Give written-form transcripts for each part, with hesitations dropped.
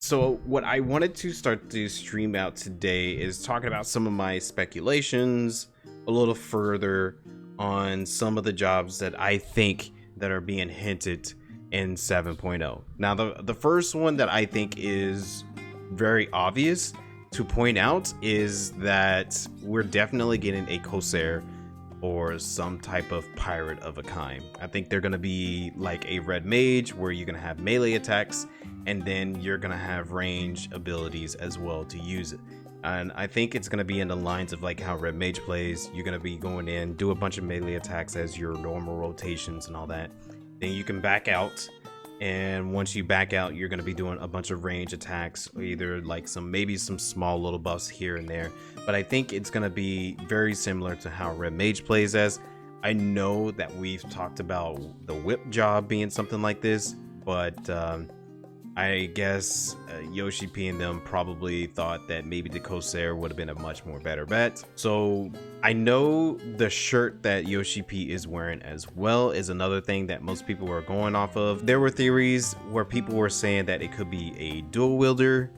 So what I wanted to start to stream out today is talking about some of my speculations a little further on some of the jobs that I think that are being hinted in 7.0. Now, the first one that I think is very obvious to point out is that we're definitely getting a Corsair or some type of pirate of a kind. I think they're going to be like a red mage where you're going to have melee attacks and then you're going to have range abilities as well to use it. And I think it's going to be in the lines of like how red mage plays. You're going to be going in, do a bunch of melee attacks as your normal rotations and all that. Then you can back out. And once you back out, you're going to be doing a bunch of range attacks, either like maybe some small little buffs here and there. But I think it's going to be very similar to how red mage plays as. I know that we've talked about the whip job being something like this, but I guess Yoshi P and them probably thought that maybe the Corsair would have been a much more better bet. So I know the shirt that Yoshi P is wearing as well is another thing that most people were going off of. There were theories where people were saying that it could be a dual wielder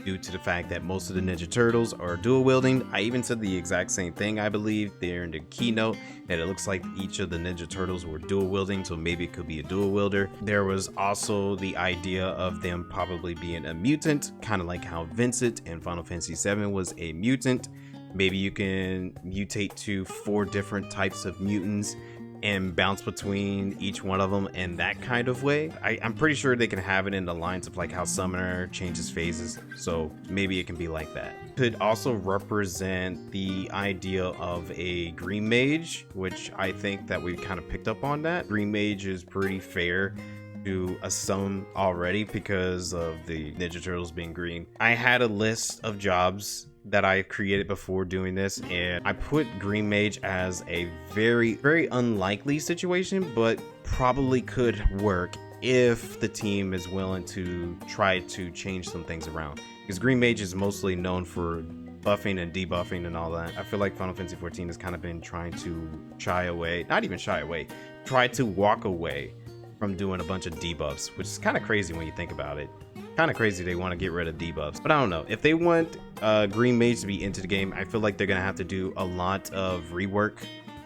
due to the fact that most of the Ninja Turtles are dual wielding. I even said the exact same thing, I believe, there in the keynote, that it looks like each of the Ninja Turtles were dual wielding, so maybe it could be a dual wielder. There was also the idea of them probably being a mutant, kind of like how Vincent in Final Fantasy VII was a mutant. Maybe you can mutate to 4 different types of mutants and bounce between each one of them in that kind of way. I'm pretty sure they can have it in the lines of like how Summoner changes phases, so maybe it can be like that. Could also represent the idea of a green mage, which I think that we kind of picked up on that. Green mage is pretty fair to assume already because of the Ninja Turtles being green. I had a list of jobs that I created before doing this, and I put green mage as a very unlikely situation, but probably could work if the team is willing to try to change some things around, because green mage is mostly known for buffing and debuffing and all that. I feel like Final Fantasy 14 has kind of been trying to try to walk away from doing a bunch of debuffs, which is kind of crazy when you think about it. Kind of crazy they want to get rid of debuffs, but I don't know. If they want green mage to be into the game, I feel like they're gonna have to do a lot of rework,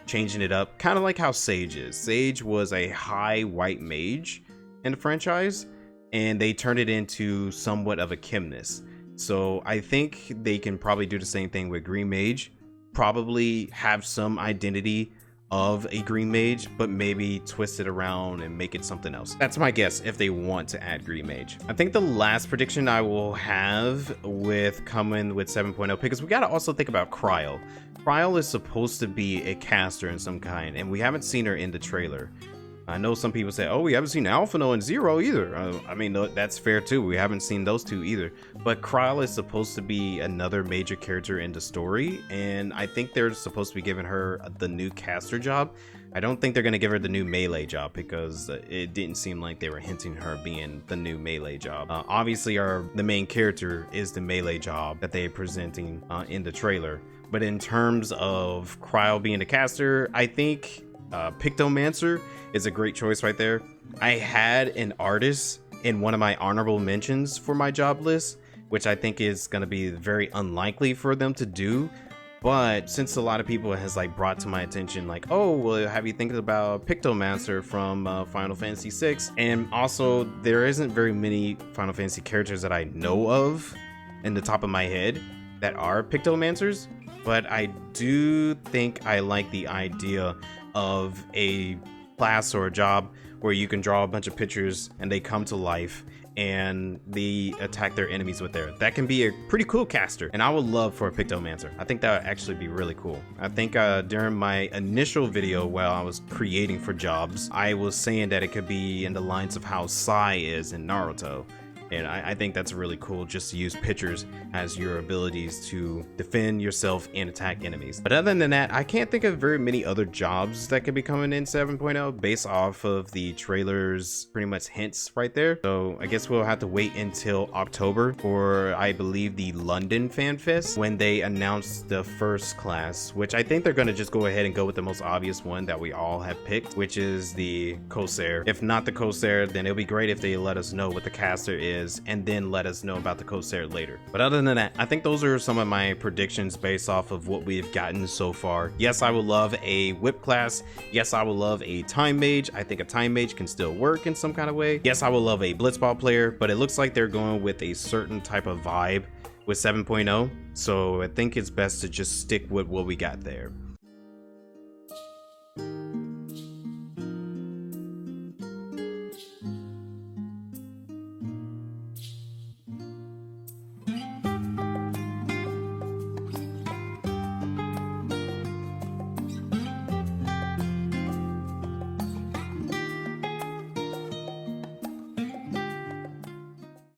changing it up, kind of like how Sage is. Sage was a high white mage in the franchise, and they turned it into somewhat of a chemist. So I think they can probably do the same thing with green mage, probably have some identity of a green mage, but maybe twist it around and make it something else. That's my guess if they want to add green mage. I think the last prediction I will have with coming with 7.0, because we got to also think about Cryle. Cryle is supposed to be a caster in some kind, and we haven't seen her in the trailer. I know some people say, oh, we haven't seen Alphino and Zero either. I mean, that's fair too. We haven't seen those two either. But Cryle is supposed to be another major character in the story, and I think they're supposed to be giving her the new caster job. I don't think they're going to give her the new melee job, because it didn't seem like they were hinting her being the new melee job. Obviously, the main character is the melee job that they're presenting in the trailer. But in terms of Cryle being the caster, I think Pictomancer is a great choice right there. I had an artist in one of my honorable mentions for my job list, which I think is going to be very unlikely for them to do. But since a lot of people has like brought to my attention, like, oh, well, have you thinking about Pictomancer from Final Fantasy VI? And also, there isn't very many Final Fantasy characters that I know of in the top of my head that are Pictomancers. But I do think I like the idea of a class or a job where you can draw a bunch of pictures and they come to life and they attack their enemies with there. That can be a pretty cool caster, and I would love for a Pictomancer. I think that would actually be really cool. I think during my initial video while I was creating for jobs, I was saying that it could be in the lines of how Sai is in Naruto. And I think that's really cool, just to use pictures as your abilities to defend yourself and attack enemies. But other than that, I can't think of very many other jobs that could be coming in 7.0 based off of the trailer's pretty much hints right there. So I guess we'll have to wait until October for, I believe, the London Fan Fest, when they announce the first class, which I think they're going to just go ahead and go with the most obvious one that we all have picked, which is the Corsair. If not the Corsair, then it'll be great if they let us know what the caster is is, and then let us know about the Corsair later. But other than that, I think those are some of my predictions based off of what we've gotten so far. Yes, I would love a whip class. Yes, I would love a time mage. I think a time mage can still work in some kind of way. Yes, I would love a blitzball player, but it looks like they're going with a certain type of vibe with 7.0, so I think it's best to just stick with what we got there.